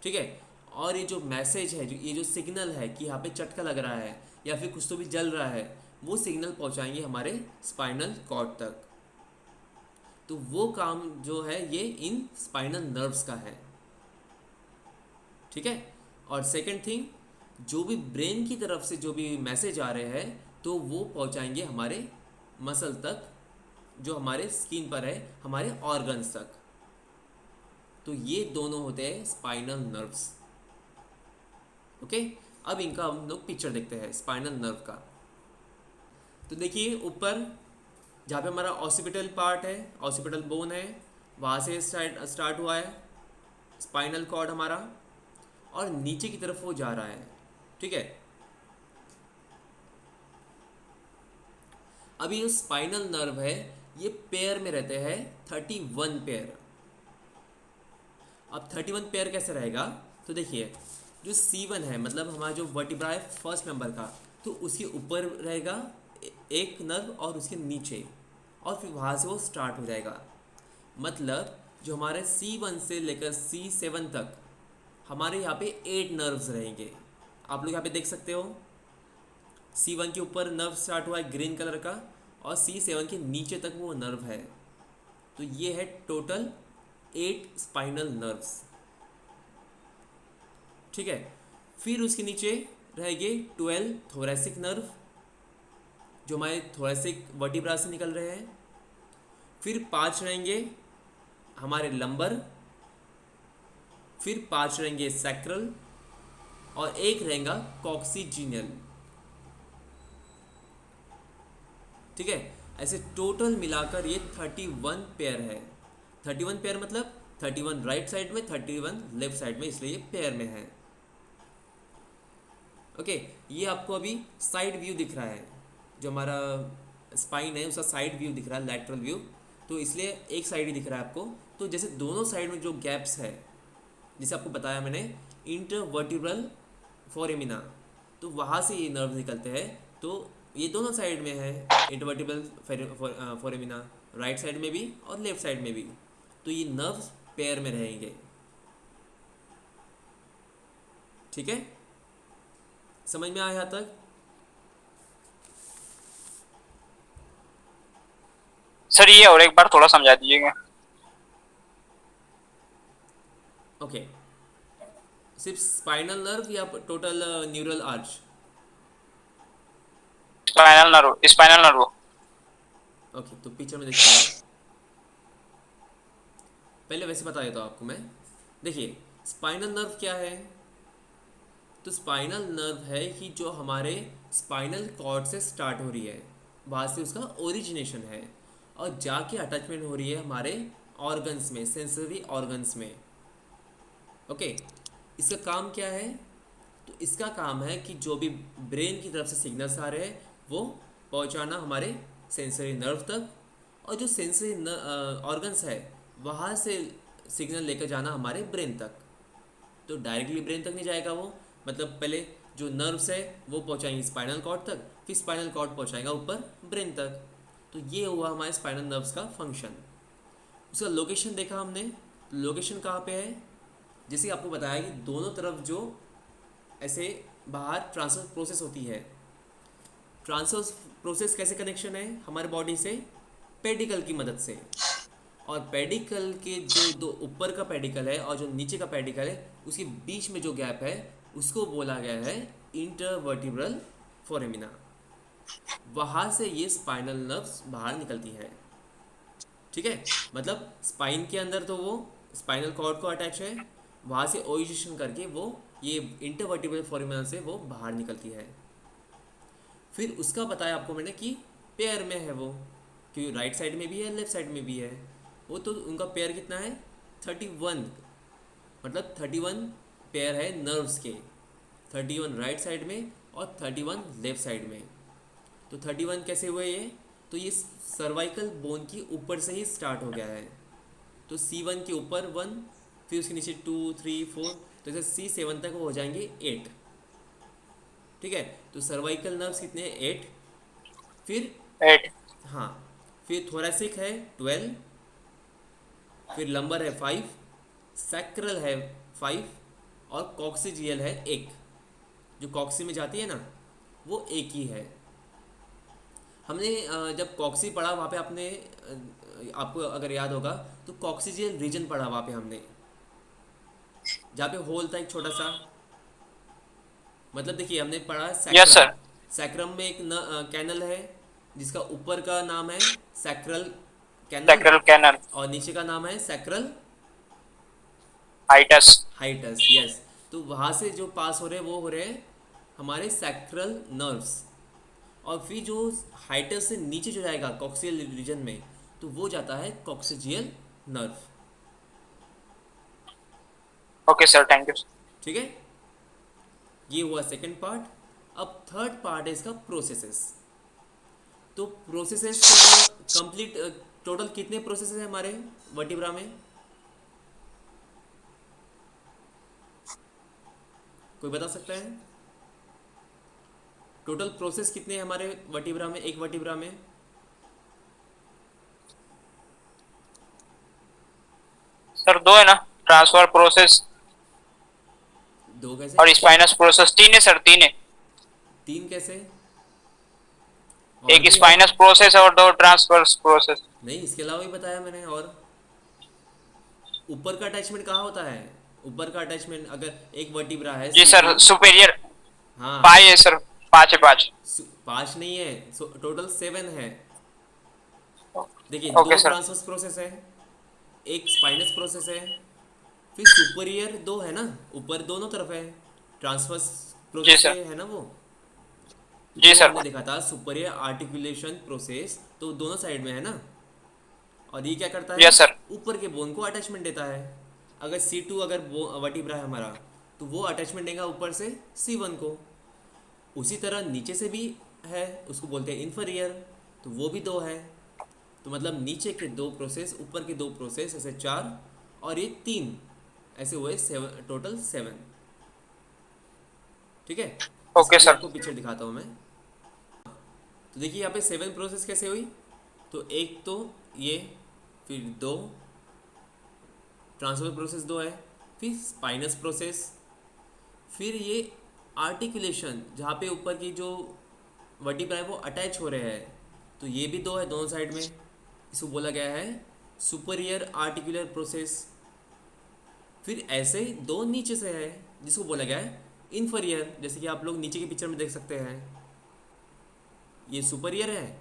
ठीक है, और ये जो मैसेज है, जो ये जो सिग्नल है कि यहाँ पे चटका लग रहा है या फिर कुछ तो भी जल रहा है, वो सिग्नल पहुँचाएंगे हमारे स्पाइनल कॉर्ड तक। तो वो काम जो है ये इन स्पाइनल नर्व्स का है। ठीक है, और सेकंड थिंग, जो भी ब्रेन की तरफ से जो भी मैसेज आ रहे हैं तो वो पहुंचाएंगे हमारे मसल तक, जो हमारे स्किन पर है, हमारे ऑर्गन्स तक। तो ये दोनों होते हैं स्पाइनल नर्व्स। ओके, अब इनका हम लोग पिक्चर देखते हैं स्पाइनल नर्व का। तो देखिए ऊपर जहाँ पे हमारा ऑसिपिटल पार्ट है, ऑसिपिटल बोन है, वहाँ से स्टार्ट हुआ है स्पाइनल कॉर्ड हमारा, और नीचे की तरफ वो जा रहा है। ठीक है, अभी जो स्पाइनल नर्व है ये पेयर में रहते हैं 31 पेयर। अब 31 पेयर कैसे रहेगा, तो देखिए जो C1 है, मतलब हमारा जो वर्टिब्रा है फर्स्ट नंबर का, तो उसके ऊपर रहेगा एक नर्व और उसके नीचे, और फिर वहाँ से वो स्टार्ट हो जाएगा। मतलब जो हमारे C1 से लेकर C7 तक हमारे यहाँ पे 8 नर्व्स रहेंगे। आप लोग यहाँ पे देख सकते हो C1 के ऊपर नर्व स्टार्ट हुआ है ग्रीन कलर का, और C7 के नीचे तक वो नर्व है। तो ये है टोटल 8 स्पाइनल नर्व्स। ठीक है, फिर उसके नीचे रहेंगे 12 थोरेसिक नर्व जो हमारे थोरेसिक वर्टिब्रा से निकल रहे हैं। फिर 5 रहेंगे हमारे लंबर, फिर 5 रहेंगे सैक्रल, और एक रहेगा कॉक्सीजिनल। ठीक है, ऐसे टोटल मिलाकर ये 31 पेयर है। 31 पेयर मतलब 31 राइट साइड में, 31 लेफ्ट साइड में, इसलिए ये पेयर में है। ओके, ये आपको अभी साइड व्यू दिख रहा है, जो हमारा स्पाइन है उसका साइड व्यू दिख रहा है, लैटरल व्यू, तो इसलिए एक साइड ही दिख रहा है आपको। तो जैसे दोनों साइड में जो गैप्स है, जैसे आपको बताया मैंने इंटरवर्टिब्रल फोरेमिना, तो वहाँ से ये नर्व निकलते हैं। तो ये दोनों साइड में है इंटरवर्टिब्रल फोरेमिना, राइट साइड में भी और लेफ्ट साइड में भी। तो ये नर्व्स पेयर में रहेंगे। ठीक है, समझ में आया यहाँ तक? सर ये और एक बार थोड़ा समझा दीजिएगा। ओके, सिर्फ स्पाइनल नर्व या total neural arch? Spinal nerve. Okay, तो पिक्चर में देखिए, पहले वैसे बता देता हूँ आपको मैं। देखिए स्पाइनल नर्व क्या है, तो स्पाइनल नर्व है कि जो हमारे स्पाइनल कॉर्ड से स्टार्ट हो रही है, वहाँ से उसका ओरिजिनेशन है, और जाके अटैचमेंट हो रही है हमारे ऑर्गन्स में, सेंसरी ऑर्गन्स में। ओके, इसका काम क्या है, तो इसका काम है कि जो भी ब्रेन की तरफ से सिग्नल्स आ रहे हैं वो पहुंचाना हमारे सेंसरी नर्व तक, और जो सेंसरी ऑर्गन्स है वहाँ से सिग्नल लेकर जाना हमारे ब्रेन तक। तो डायरेक्टली ब्रेन तक नहीं जाएगा वो, मतलब पहले जो नर्व्स है वो पहुंचाएंगे स्पाइनल कॉर्ड तक, फिर स्पाइनल कॉर्ड पहुंचाएगा ऊपर ब्रेन तक। तो ये हुआ हमारे स्पाइनल नर्व्स का फंक्शन। उसका लोकेशन देखा हमने, लोकेशन कहाँ पे है, जैसे आपको बताया कि दोनों तरफ जो ऐसे बाहर ट्रांसफर प्रोसेस होती है। ट्रांसफर प्रोसेस कैसे कनेक्शन है हमारे बॉडी से, पेडिकल की मदद से। और पेडिकल के जो दो ऊपर का पेडिकल है और जो नीचे का पेडिकल है उसके बीच में जो गैप है उसको बोला गया है इंटरवर्टिब्रल फोरेमिना। वहाँ से ये स्पाइनल नर्व्स बाहर निकलती है। ठीक है, मतलब स्पाइन के अंदर तो वो स्पाइनल कॉर्ड को अटैच है, वहाँ से ओइजेशन करके वो ये इंटरवर्टिब्रल फोरेमिना से वो बाहर निकलती है। फिर उसका बताया आपको मैंने कि पेयर में है वो, क्योंकि राइट साइड में भी है लेफ्ट साइड में भी है। वो तो उनका पेयर कितना है 31, मतलब 31 पेयर है नर्व्स के, 31 राइट साइड में और 31 लेफ्ट साइड में। तो 31 कैसे हुए ये, तो ये सर्वाइकल बोन की ऊपर से ही स्टार्ट हो गया है। तो C1 के ऊपर 1, फिर उसके नीचे 2 3 4, तो ऐसे C7 तक वो हो जाएंगे 8। ठीक है, तो सर्वाइकल नर्व्स कितने हैं 8। फिर 8। हाँ, फिर थोरेसिक है 12, फिर लंबर है 5, सैक्रल है 5 और कॉक्सिजियल है 1। जो कॉक्सी में जाती है ना वो एक ही है। हमने जब कॉक्सी पढ़ा वहाँ पे आपने आपको अगर याद होगा तो कॉक्सिजियल रीजन पढ़ा वहाँ पे हमने, जहाँ पे होल था एक छोटा सा। मतलब देखिए हमने पढ़ा यस सैक्रम, सर। सैक्रम में एक कैनल है जिसका ऊपर का नाम है सैक्रल कैनल सैक्रल कैनल। और नीचे का नाम है सैक्रल हाइटस। हाइटस। यस, तो वहाँ से जो पास हो रहे हैं वो हो रहे हैं हमारे सैक्रल नर्व्स। और फिर जो हाइटस से नीचे जो जाएगा कॉक्सियल रीजन में तो वो जाता है coccygeal nerve. Okay sir, thank you. ठीक है, ये हुआ सेकंड पार्ट। अब थर्ड पार्ट है इसका प्रोसेसेस। तो प्रोसेसेस कंप्लीट, टोटल कितने प्रोसेसेस हैं हमारे वर्टिब्रा में, कोई बता सकता है? टोटल प्रोसेस कितने हैं हमारे वर्टिब्रा में, एक वर्टिब्रा में? सर दो है ना, ट्रांसफर प्रोसेस दो कैसे? और स्पाइनस प्रोसेस। तीन है सर, तीन है। तीन कैसे? और एक भी है? स्पाइनस प्रोसेस और दो ट्रांसफर प्रोसेस। नहीं, इसके अलावा भी बताया मैंने। और ऊपर का अटैचमेंट कहाँ होता है? ऊपर का अटैचमेंट अगर एक वर्टिब्रा है जी C2। Sir, superior. हाँ, पाँच है सर, पाँच है, पाँच। पाँच नहीं है, टोटल 7 है। देखिए ओके दो सर। ट्रांसवर्स प्रोसेस है, एक स्पाइनस प्रोसेस है, फिर सुपरियर दो है ना, ऊपर दोनों तरफ है ट्रांसवर्स जी प्रोसेस सर। से, है ना वो। जी जो सर। हमने देखा था सुपरियर आर्टिकुलेशन प्रोसेस, तो दोनों साइड में है ना। और ये क्या करता है, यस सर। ऊपर के बोन को अटैचमेंट देता है। अगर C2 अगर वर्टिब्रा है हमारा तो वो अटैचमेंट देगा ऊपर से C1 को। उसी तरह नीचे से भी है, उसको बोलते हैं इन्फीरियर, तो वो भी दो है। तो मतलब नीचे के दो प्रोसेस, ऊपर के दो प्रोसेस, ऐसे 4 और ये 3, ऐसे हुए 7, टोटल 7। ठीक है, ओके इसका भी सर। आपको पिक्चर दिखाता हूँ मैं। तो देखिए यहाँ पे 7 प्रोसेस कैसे हुई। तो एक तो ये, फिर दो ट्रांसफर प्रोसेस दो है, फिर स्पाइनस प्रोसेस, फिर ये आर्टिकुलेशन जहाँ पे ऊपर की जो वर्टिब्रा है वो अटैच हो रहे हैं, तो ये भी दो है दोनों साइड में। इसको बोला गया है सुपरियर आर्टिकुलर प्रोसेस। फिर ऐसे ही दो नीचे से है जिसको बोला गया है इन्फीरियर, जैसे कि आप लोग नीचे के पिक्चर में देख सकते हैं। ये सुपरियर है,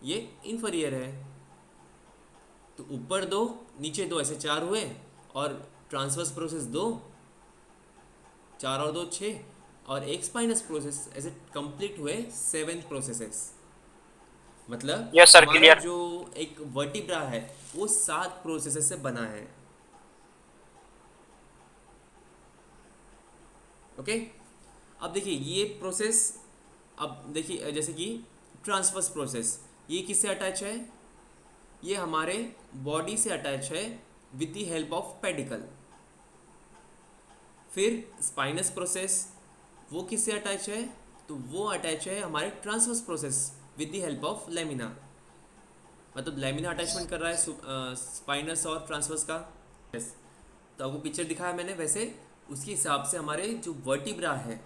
ये इन्फीरियर है। तो ऊपर दो नीचे दो, ऐसे 4 हुए। और ट्रांसवर्स प्रोसेस दो, 4 और 2 6, और एक स्पाइनस प्रोसेस, ऐसे कंप्लीट हुए 7 प्रोसेसेस। मतलब यस सर, हमारा क्लियर। जो एक वर्टिब्रा है वो 7 प्रोसेसेस से बना है। ओके, अब देखिए ये प्रोसेस, अब देखिए जैसे कि ट्रांसवर्स प्रोसेस, ये किससे अटैच है, ये हमारे बॉडी से अटैच है with the help of pedicle. फिर स्पाइनस प्रोसेस, वो किससे अटैच है, तो वो अटैच है हमारे transverse process with the help of lamina. मतलब लेमिना अटैचमेंट कर रहा है स्पाइनस और ट्रांसवर्स का। यस, तो आपको पिक्चर दिखाया मैंने, वैसे उसके हिसाब से हमारे जो वर्टिब्रा है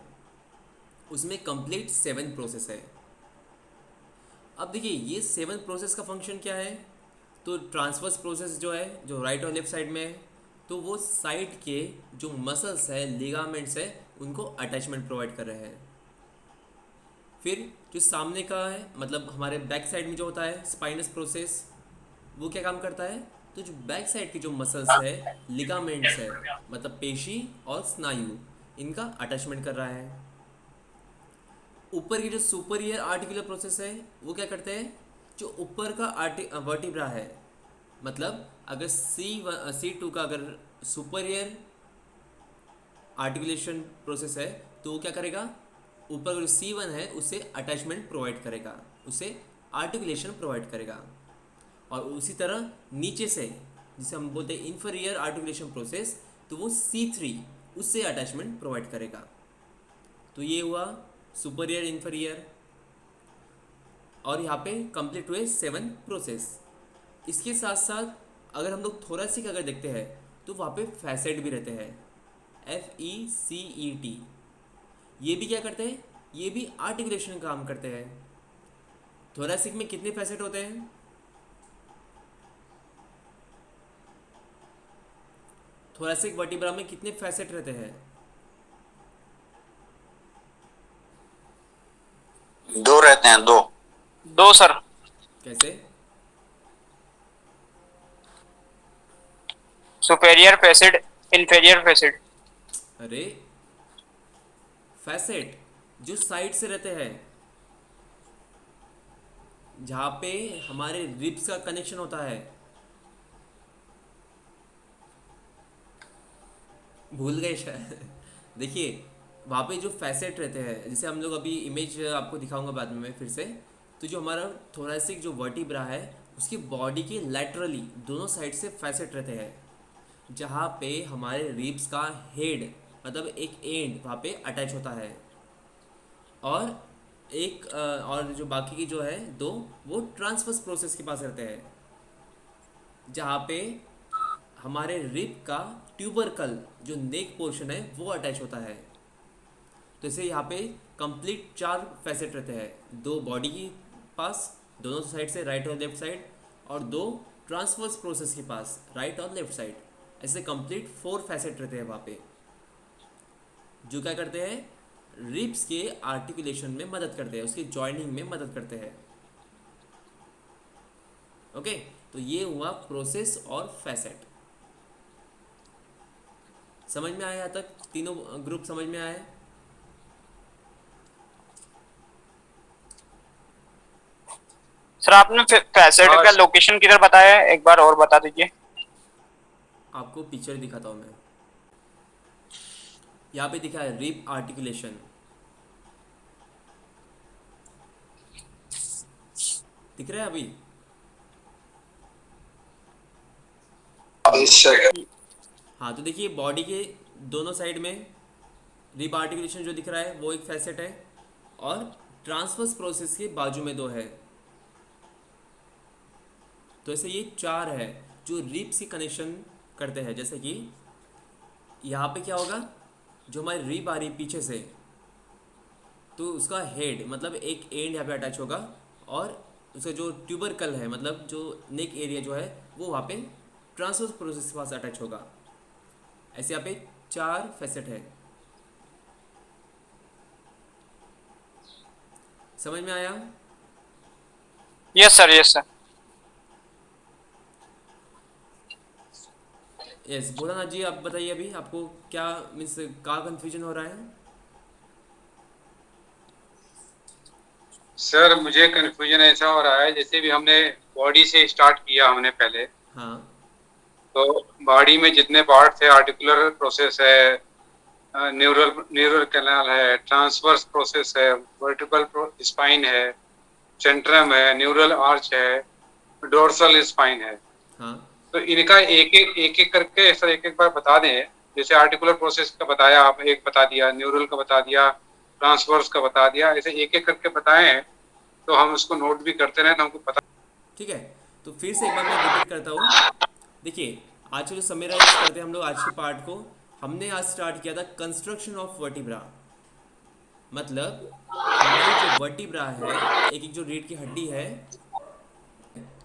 उसमें कंप्लीट 7 प्रोसेस है। अब देखिए ये 7 प्रोसेस का फंक्शन क्या है, तो ट्रांसवर्स प्रोसेस जो है, जो राइट और लेफ्ट साइड में है, तो वो साइड के जो मसल्स है, लिगामेंट्स है, उनको अटैचमेंट प्रोवाइड कर रहे हैं। फिर जो सामने का है, मतलब हमारे बैक साइड में जो होता है स्पाइनस प्रोसेस, वो क्या काम करता है? तो जो बैक साइड की जो मसल्स है, लिगामेंट्स है, मतलब पेशी और स्नायु, इनका अटैचमेंट कर रहा है। ऊपर की जो सुपरियर आर्टिकुलर प्रोसेस है, वो क्या करते हैं? जो ऊपर का वर्टिब्रा है, मतलब अगर C2 का अगर सुपरियर आर्टिकुलेशन प्रोसेस है, तो वो क्या करेगा? ऊपर का जो C1 है उससे अटैचमेंट प्रोवाइड करेगा, उससे आर्टिकुलेशन प्रोवाइड करेगा। और उसी तरह नीचे से, जिसे हम बोलते हैं इंफीरियर आर्टिकुलेशन प्रोसेस, तो वो C3 उससे अटैचमेंट प्रोवाइड करेगा। तो ये हुआ सुपरियर, इंफीरियर, और यहाँ पे कंप्लीट हुए 7 प्रोसेस। इसके साथ साथ अगर हम लोग थोरेसिक अगर देखते हैं, तो वहाँ पे फैसेट भी रहते हैं, FECET। ये भी क्या करते हैं? ये भी आर्टिकुलेशन का काम करते हैं। थोरेसिक में कितने फैसेट होते हैं? थोरेसिक वर्टिब्रा में कितने फैसेट रहते हैं? 2 रहते हैं, 2। 2 सर। कैसे? Superior facet, inferior facet. अरे, फैसेट जो साइड से रहते हैं, जहाँ पे हमारे रिब्स का कनेक्शन होता है। भूल गए शायद। देखिए, वहाँ पे जो फैसेट रहते हैं, जैसे हम लोग अभी इमेज आपको दिखाऊंगा बाद में मैं फिर से, तो जो हमारा थोरेसिक जो वर्टिब्रा है, उसकी बॉडी के लैटरली दोनों साइड से फैसेट रहते हैं, जहाँ पे हमारे रिब्स का हेड, मतलब एक एंड वहाँ पे अटैच होता है। और और जो बाकी की जो है दो, वो ट्रांसवर्स प्रोसेस के पास रहते हैं, जहाँ पे हमारे रिब का ट्यूबरकल जो नेक पोर्शन है वो अटैच होता है। तो इसे यहाँ पे कंप्लीट 4 फैसेट रहते हैं, 2 बॉडी के पास दोनों साइड से, राइट और लेफ्ट साइड, और 2 ट्रांसवर्स प्रोसेस के पास, राइट और लेफ्ट साइड। ऐसे कंप्लीट 4 फैसेट रहते हैं वहाँ पे, जो क्या करते हैं? रिब्स के आर्टिकुलेशन में मदद करते हैं, उसके जॉइनिंग में मदद करते हैं। ओके, तो ये हुआ प्रोसेस और फैसेट। समझ में आया? यहाँ तक तीनों ग्रुप समझ में आए? सर आपने फैसिड का लोकेशन किधर बताया है, एक बार और बता दीजिए। आपको पिक्चर दिखाता हूँ मैं। यहाँ पे दिखा है रिब आर्टिकुलेशन, दिख रहा है अभी? हाँ, तो देखिए बॉडी के दोनों साइड में रिब आर्टिकुलेशन जो दिख रहा है वो एक फैसेट है, और ट्रांसवर्स प्रोसेस के बाजू में 2 है। तो ऐसे ये 4 है जो रिब्स की कनेक्शन करते हैं। जैसे कि यहाँ पे क्या होगा? जो हमारी रिब आ रही पीछे से, तो उसका हेड, मतलब एक एंड यहाँ पे अटैच होगा, और उसका जो ट्यूबरकल है, मतलब जो नेक एरिया जो है, वो वहाँ पे ट्रांसवर्स प्रोसेस के पास अटैच होगा। ऐसे यहाँ पे 4 फैसेट है। समझ में आया? Yes sir, yes sir. Yes, Bholanath ji आप बताइए, अभी आपको क्या मीन्स का कंफ्यूजन हो रहा है? सर मुझे कंफ्यूजन ऐसा हो रहा है, जैसे भी हमने बॉडी से स्टार्ट किया हमने पहले, हाँ, तो बॉडी में जितने पार्ट थे, आर्टिकुलर प्रोसेस है, न्यूरल न्यूरल कैनाल है, ट्रांसवर्स प्रोसेस है, वर्टिकल स्पाइन है, सेंट्रम है, न्यूरल आर्च है, डोर्सल स्पाइन है। हाँ, तो इनका एक एक करके सर एक एक बार बता दें। जैसे आर्टिकुलर प्रोसेस का बताया, आप एक बता दिया, न्यूरल का बता दिया, ट्रांसवर्स का बता दिया, ऐसे एक एक करके बताएं तो हम उसको नोट भी करते रहे तो हमको पता। ठीक है। तो फिर से एक बार मैं रिपीट करता हूँ। देखिए, आज को जो समराइज करते हैं हम लोग आज के पार्ट को, हमने आज स्टार्ट किया था कंस्ट्रक्शन ऑफ वर्टिब्रा। मतलब हमारी जो वर्टिब्रा है, एक एक जो रीढ़ की हड्डी है,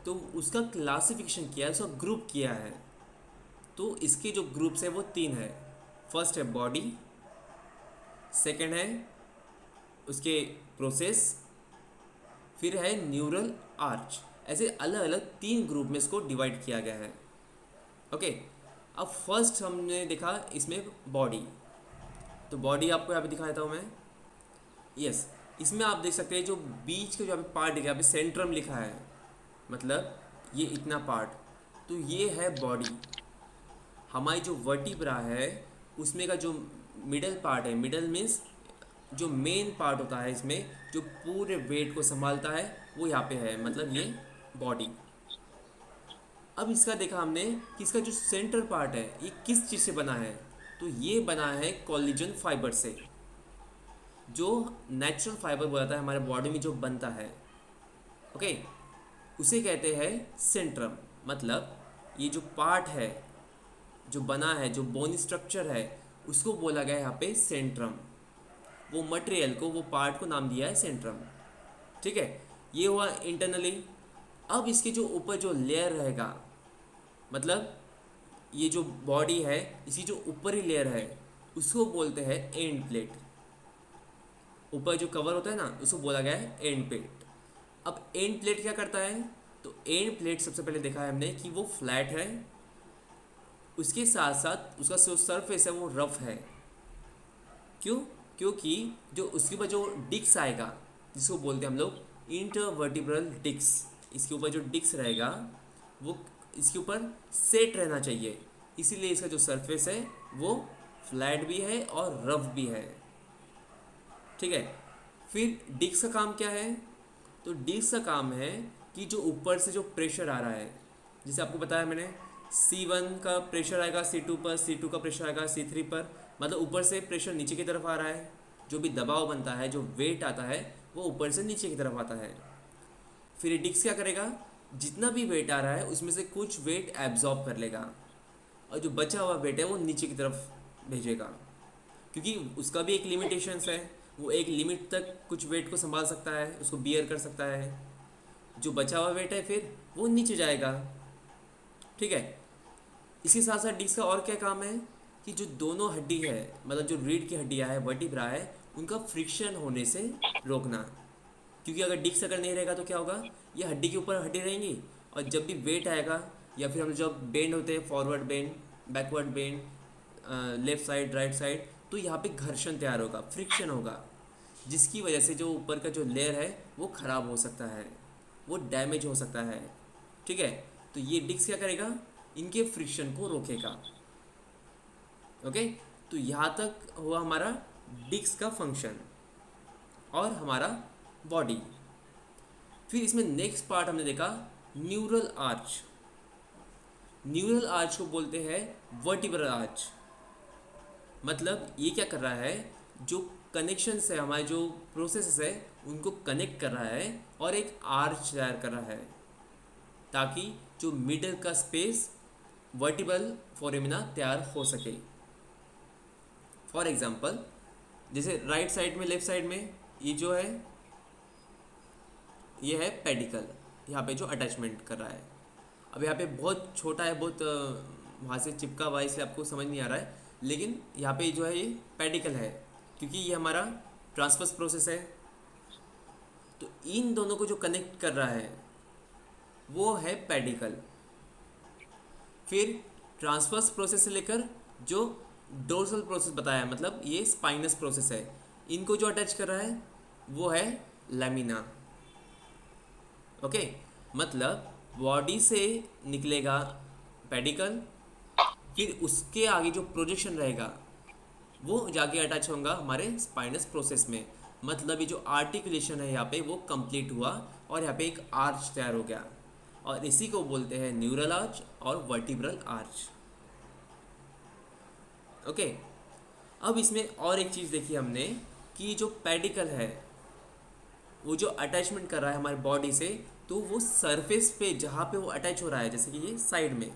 तो उसका क्लासिफिकेशन किया है, उसका ग्रुप किया है। तो इसके जो ग्रुप्स है वो 3 है। फर्स्ट है बॉडी, सेकंड है उसके प्रोसेस, फिर है न्यूरल आर्च। ऐसे अलग अलग 3 ग्रुप में इसको डिवाइड किया गया है। ओके, अब फर्स्ट हमने देखा इसमें बॉडी। तो बॉडी आपको यहाँ पे दिखा देता हूँ मैं। यस, इसमें आप देख सकते हैं जो बीच का जो यहाँ पे पार्ट है, यहाँ पे सेंट्रम लिखा है, मतलब ये इतना पार्ट, तो ये है बॉडी। हमारी जो वर्टिब्रा है उसमें का जो मिडल पार्ट है, मिडल मीन्स जो मेन पार्ट होता है इसमें, जो पूरे वेट को संभालता है, वो यहाँ पे है, मतलब ये बॉडी। अब इसका देखा हमने कि इसका जो सेंटर पार्ट है ये किस चीज़ से बना है, तो ये बना है कोलेजन फाइबर से, जो नेचुरल फाइबर बोला जाता है हमारे बॉडी में जो बनता है। ओके, उसे कहते हैं सेंट्रम। मतलब ये जो पार्ट है जो बना है, जो बोन स्ट्रक्चर है, उसको बोला गया है यहाँ पे सेंट्रम। वो मटेरियल को, वो पार्ट को नाम दिया है सेंट्रम। ठीक है, ये हुआ इंटरनली। अब इसके जो ऊपर जो लेयर रहेगा, मतलब ये जो बॉडी है इसी जो ऊपरी लेयर है उसको बोलते हैं एंड प्लेट। ऊपर जो कवर होता है ना, उसको बोला गया है एंड प्लेट। अब एंड प्लेट क्या करता है, तो एंड प्लेट सबसे पहले देखा है हमने कि वो फ्लैट है, उसके साथ साथ उसका जो सरफेस है वो रफ है। क्यों? क्योंकि जो उसके ऊपर जो डिक्स आएगा, जिसको बोलते हैं हम लोग इंटरवर्टिब्रल डिक्स, इसके ऊपर जो डिक्स रहेगा वो इसके ऊपर सेट रहना चाहिए, इसीलिए इसका जो सरफेस है वो फ्लैट भी है और रफ भी है। ठीक है, फिर डिक्स का काम क्या है, तो डिक्स का काम है कि जो ऊपर से जो प्रेशर आ रहा है, जैसे आपको बताया मैंने, C1 का प्रेशर आएगा C2 पर, C2 का प्रेशर आएगा C3 पर, मतलब ऊपर से प्रेशर नीचे की तरफ आ रहा है। जो भी दबाव बनता है, जो वेट आता है, वो ऊपर से नीचे की तरफ आता है। फिर डिक्स क्या करेगा, जितना भी वेट आ रहा है उसमें से कुछ वेट एब्जॉर्ब कर लेगा, और जो बचा हुआ वेट है वो नीचे की तरफ भेजेगा, क्योंकि उसका भी एक लिमिटेशंस है। वो एक लिमिट तक कुछ वेट को संभाल सकता है, उसको बियर कर सकता है। जो बचा हुआ वेट है फिर वो नीचे जाएगा। ठीक है, इसी साथ साथ डिस्क का और क्या काम है कि जो दोनों हड्डी है, मतलब जो रीढ़ की हड्डियाँ है, वर्टिब्रा है, उनका फ्रिक्शन होने से रोकना। क्योंकि अगर डिस्क अगर नहीं रहेगा तो क्या होगा, ये हड्डी के ऊपर हड्डी रहेंगी, और जब भी वेट आएगा या फिर हम जब बेंड होते हैं, forward bend, backward bend, left side, right side, तो यहाँ पे घर्षण तैयार होगा, फ्रिक्शन होगा, जिसकी वजह से जो ऊपर का जो लेयर है वो ख़राब हो सकता है, वो डैमेज हो सकता है। ठीक है, तो ये डिस्क क्या करेगा, इनके फ्रिक्शन को रोकेगा। ओके, तो यहाँ तक हुआ हमारा डिस्क का फंक्शन और हमारा बॉडी। फिर इसमें नेक्स्ट पार्ट हमने देखा न्यूरल आर्च। न्यूरल आर्च को बोलते हैं वर्टिब्रल आर्च। मतलब ये क्या कर रहा है, जो कनेक्शंस है, हमारे जो प्रोसेसेस है, उनको कनेक्ट कर रहा है और एक आर्च तैयार कर रहा है, ताकि जो मिडल का स्पेस वर्टिब्रल फोरामिना तैयार हो सके। फॉर एग्जांपल, जैसे राइट साइड में, लेफ्ट साइड में ये जो है, ये है पेडिकल, यहाँ पे जो अटैचमेंट कर रहा है। अब यहाँ पे बहुत छोटा है, बहुत वहाँ से चिपका हुआ है, इसलिए आपको समझ नहीं आ रहा है, लेकिन यहाँ पे जो है ये पेडिकल है, क्योंकि ये हमारा ट्रांसवर्स प्रोसेस है। तो इन दोनों को जो कनेक्ट कर रहा है वो है पेडिकल। फिर ट्रांसवर्स प्रोसेस से लेकर जो डोर्सल प्रोसेस बताया, मतलब ये स्पाइनस प्रोसेस है, इनको जो अटैच कर रहा है वो है लैमिना। ओके, मतलब बॉडी से निकलेगा पेडिकल, फिर उसके आगे जो प्रोजेक्शन रहेगा वो जाके अटैच होगा हमारे स्पाइनस प्रोसेस में। मतलब ये जो आर्टिकुलेशन है यहाँ पे वो कंप्लीट हुआ और यहाँ पे एक आर्च तैयार हो गया, और इसी को बोलते हैं न्यूरल आर्च और वर्टिब्रल आर्च। ओके, अब इसमें और एक चीज़ देखी हमने कि जो पेडिकल है वो जो अटैचमेंट कर रहा है हमारे बॉडी से, तो वो सरफेस पे जहाँ पे वो अटैच हो रहा है, जैसे कि ये साइड में,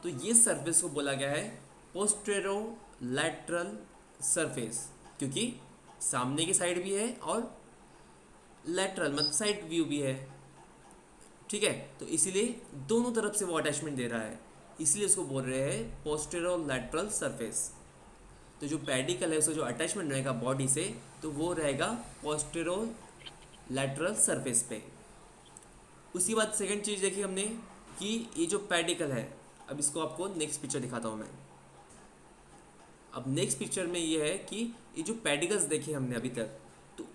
तो ये सरफेस को बोला गया है पोस्टेरोलैटरल सरफेस, क्योंकि सामने की साइड भी है और लैटरल मतलब साइड व्यू भी है। ठीक है, तो इसीलिए दोनों तरफ से वो अटैचमेंट दे रहा है, इसलिए उसको बोल रहे हैं पोस्टेरोलैटरल सरफेस। तो जो पेडिकल है उसका जो अटैचमेंट रहेगा बॉडी से, तो वो रहेगा पोस्टेरोलैटरल सरफेस पे। उसी बात सेकंड चीज़ देखी हमने कि ये जो पेडिकल है, अब इसको आपको नेक्स्ट पिक्चर दिखाता हूँ मैं। अब नेक्स्ट पिक्चर में ये है कि ये जो पेडिकल्स देखे हमने अभी तक, तो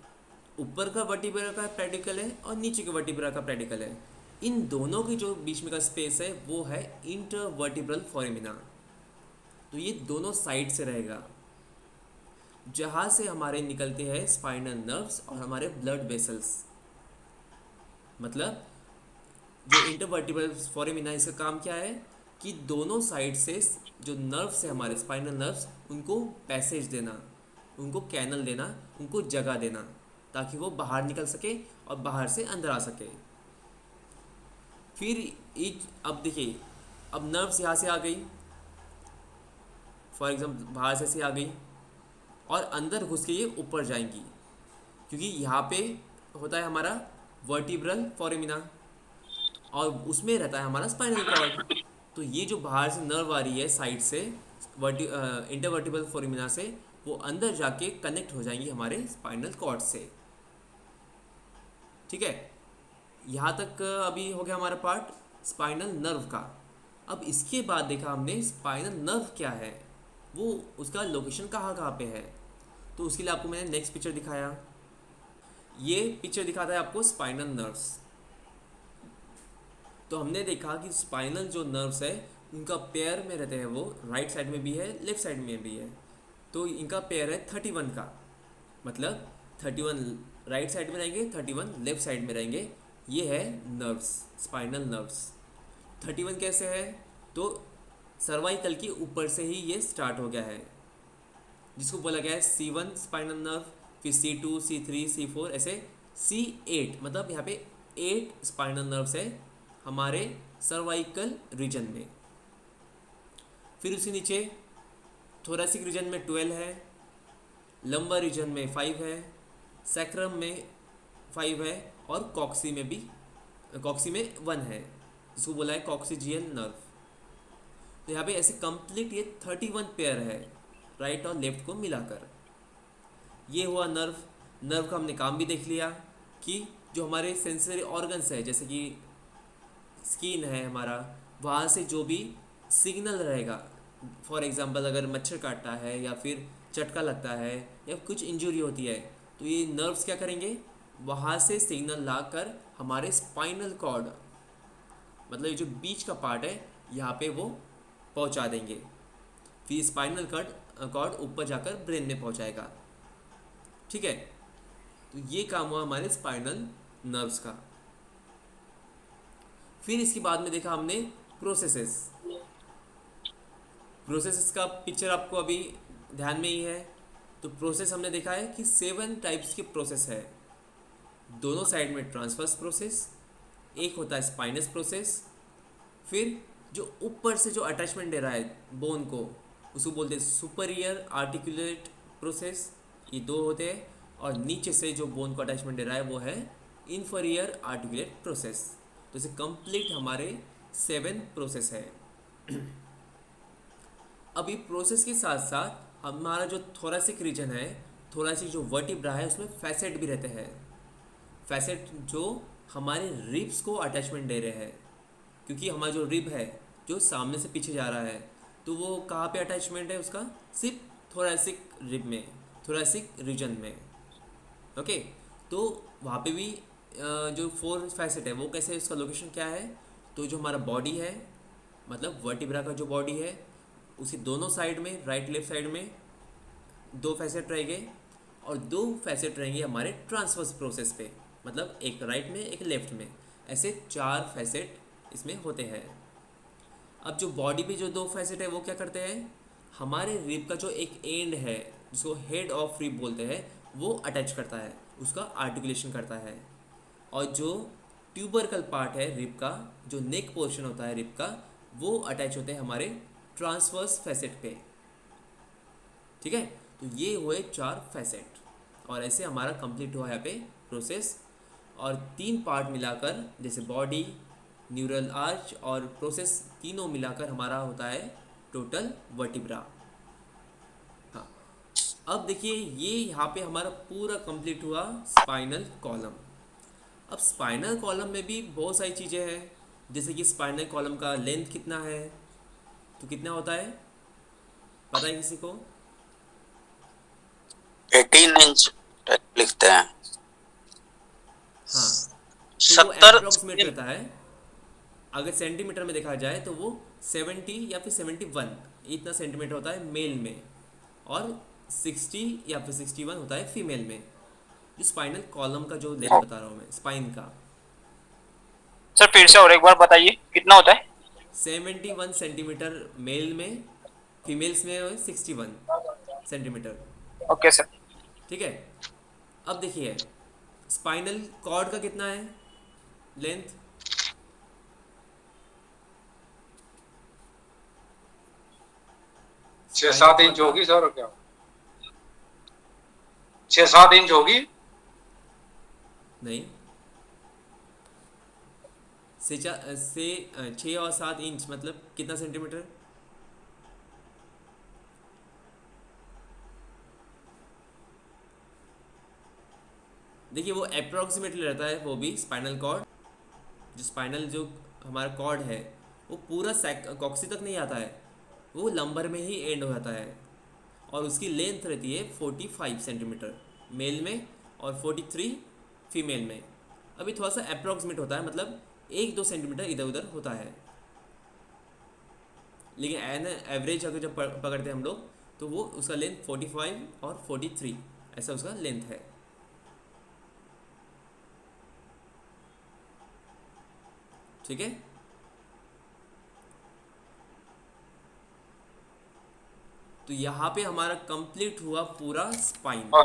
ऊपर का वर्टिब्रा का पेडिकल है और नीचे के वर्टिब्रा का पेडिकल है। इन दोनों के जो बीच में का स्पेस है वो है इंटरवर्टिब्रल फोरामिना। तो ये दोनों साइड से रहेगा, जहाँ से हमारे निकलते हैं स्पाइनल नर्व्स और हमारे ब्लड वेसल्स। मतलब जो इंटरवर्टिब्रल फोरामिना, इसका काम क्या है कि दोनों साइड से जो नर्व्स है हमारे स्पाइनल नर्व्स, उनको पैसेज देना, उनको कैनल देना, उनको जगह देना, ताकि वो बाहर निकल सके और बाहर से अंदर आ सके। फिर अब देखिए, अब नर्व्स यहाँ से आ गई, फॉर एग्जाम्पल बाहर से आ गई और अंदर घुस के ये ऊपर जाएंगी, क्योंकि यहाँ पे होता है हमारा वर्टिब्रल फोरामिना और उसमें रहता है हमारा स्पाइनल कॉर्ड। तो ये जो बाहर से नर्व आ रही है साइड से इंटरवर्टिब्रल फोरामिना से, वो अंदर जाके कनेक्ट हो जाएंगी हमारे स्पाइनल कॉर्ड से। ठीक है, यहाँ तक अभी हो गया हमारा पार्ट स्पाइनल नर्व का। अब इसके बाद देखा हमने स्पाइनल नर्व क्या है, वो उसका लोकेशन कहाँ पे है। तो उसके लिए आपको मैंने नेक्स्ट पिक्चर दिखाया। ये पिक्चर दिखाता है आपको स्पाइनल नर्व्स। तो हमने देखा कि स्पाइनल जो नर्व्स है उनका पेयर में रहते हैं, वो राइट साइड में भी है, लेफ्ट साइड में भी है। तो इनका पेयर है 31 का, मतलब 31 राइट साइड में रहेंगे, 31 लेफ्ट साइड में रहेंगे। ये है नर्व्स, स्पाइनल नर्व्स। 31 कैसे है, तो सर्वाइकल के ऊपर से ही ये स्टार्ट हो गया है, जिसको बोला गया है C1 स्पाइनल नर्व, फिर C2, C3, C4, ऐसे C8, मतलब यहाँ पे 8 स्पाइनल नर्व्स है हमारे सर्वाइकल रीजन में। फिर उसके नीचे थोरेसिक रीजन में 12 है, लंबर रीजन में 5 है, सैक्रम में 5 है और कॉक्सी में 1 है, जिसको बोला है कॉक्सिजियल नर्व। तो यहाँ पे ऐसे कंप्लीट ये 31 पेयर है राइट और लेफ्ट को मिलाकर। ये हुआ नर्व का हमने काम भी देख लिया कि जो हमारे सेंसरी ऑर्गन्स है, जैसे कि स्किन है हमारा, वहाँ से जो भी सिग्नल रहेगा, फॉर एग्जांपल अगर मच्छर काटता है या फिर चटका लगता है या कुछ इंजरी होती है, तो ये नर्व्स क्या करेंगे, वहाँ से सिग्नल लाकर हमारे स्पाइनल कॉर्ड, मतलब ये जो बीच का पार्ट है, यहाँ पे वो पहुँचा देंगे। फिर स्पाइनल कॉर्ड ऊपर जाकर ब्रेन में पहुँचाएगा। ठीक है, तो ये काम हुआ हमारे स्पाइनल नर्व्स का। फिर इसके बाद में देखा हमने प्रोसेसेस का पिक्चर आपको अभी ध्यान में ही है। तो प्रोसेस हमने देखा है कि 7 टाइप्स के प्रोसेस है। दोनों साइड में ट्रांसवर्स प्रोसेस, एक होता है स्पाइनस प्रोसेस, फिर जो ऊपर से जो अटैचमेंट दे रहा है बोन को, उसको बोलते हैं सुपीरियर आर्टिकुलेट प्रोसेस, ये 2 होते हैं। और नीचे से जो बोन को अटैचमेंट दे रहा है वो है इन्फीरियर आर्टिकुलेट प्रोसेस। तो इसे कंप्लीट हमारे 7 प्रोसेस है। अभी प्रोसेस के साथ साथ हमारा जो थोरेसिक रीजन है, थोरेसिक जो वर्टिब्रा है, उसमें फैसेट भी रहते हैं। फैसेट जो हमारे रिब्स को अटैचमेंट दे रहे हैं, क्योंकि हमारा जो रिब है जो सामने से पीछे जा रहा है, तो वो कहाँ पे अटैचमेंट है उसका, सिर्फ थोरेसिक रिब में, थोरेसिक रीजन में। ओके, तो वहाँ पे भी जो 4 फैसेट है वो कैसे, उसका लोकेशन क्या है, तो जो हमारा बॉडी है, मतलब वर्टिब्रा का जो बॉडी है, उसके दोनों साइड में, राइट लेफ्ट साइड में 2 फैसेट रहेंगे और 2 फैसेट रहेंगे हमारे ट्रांसवर्स प्रोसेस पे, मतलब एक राइट में एक लेफ्ट में, ऐसे 4 फैसेट इसमें होते हैं। अब जो बॉडी पे जो 2 फैसेट है वो क्या करते हैं, हमारे रिब का जो एक एंड है जिसको हेड ऑफ रिब बोलते हैं, वो अटैच करता है, उसका आर्टिकुलेशन करता है। और जो ट्यूबरकल पार्ट है रिब का, जो नेक पोर्शन होता है रिब का, वो अटैच होते हैं हमारे ट्रांसवर्स फैसेट पे। ठीक है, तो ये हुए 4 फैसेट और ऐसे हमारा कंप्लीट हुआ यहाँ पे प्रोसेस। और 3 पार्ट मिलाकर, जैसे बॉडी, न्यूरल आर्च और प्रोसेस तीनों मिलाकर हमारा होता है टोटल वर्टिब्रा। हाँ, अब देखिए ये यहाँ पे हमारा पूरा कंप्लीट हुआ स्पाइनल कॉलम। अब स्पाइनल कॉलम में भी बहुत सारी चीज़ें हैं, जैसे कि स्पाइनल कॉलम का लेंथ कितना है, तो कितना होता है पता है किसी को? 18 इंच लिखते हैं। हाँ, तो वो 70। अप्रॉक्सीमेट रहता है। अगर सेंटीमीटर में देखा जाए तो वो 70 या फिर 71 इतना सेंटीमीटर होता है मेल में, और 60 या फिर 61 होता है फीमेल में। जो स्पाइनल कॉलम का जो लेंथ बता रहा हूँ मैं स्पाइन का, सर फिर से और एक बार बताइए कितना होता है? 71 सेंटीमीटर मेल में, फीमेल्स में 61 सेंटीमीटर। Okay sir. ठीक है, अब देखिए स्पाइनल कॉर्ड का कितना है लेंथ? 6-7 इंच होगी सर, क्या 6-7 इंच होगी? नहीं, से 6 और 7 इंच मतलब कितना सेंटीमीटर? देखिए वो अप्रॉक्सीमेटली रहता है, वो भी स्पाइनल कॉर्ड, जो स्पाइनल जो हमारा कॉर्ड है वो पूरा कॉक्सी तक नहीं आता है, वो लंबर में ही एंड हो जाता है, और उसकी लेंथ रहती है 45 सेंटीमीटर मेल में और 43 फीमेल में। अभी थोड़ा सा अप्रॉक्सीमेट होता है, मतलब 1-2 सेंटीमीटर इधर उधर होता है, लेकिन एन एवरेज अगर जब पकड़ते हैं हम लोग तो वो उसका लेंथ 45 और 43 ऐसा उसका लेंथ है। ठीक है, तो यहाँ पे हमारा कंप्लीट हुआ पूरा स्पाइन, और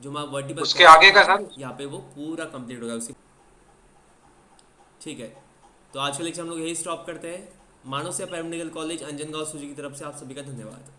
जो हमारा वर्टिबल उसके आगे का सर? यहाँ पे वो पूरा कंप्लीट होगा उसकी। ठीक है, तो आज का लेक्चर हम लोग यही स्टॉप करते हैं। मानव सेवा पैरामेडिकल कॉलेज अंजनगांव सूजी की तरफ से आप सभी का धन्यवाद।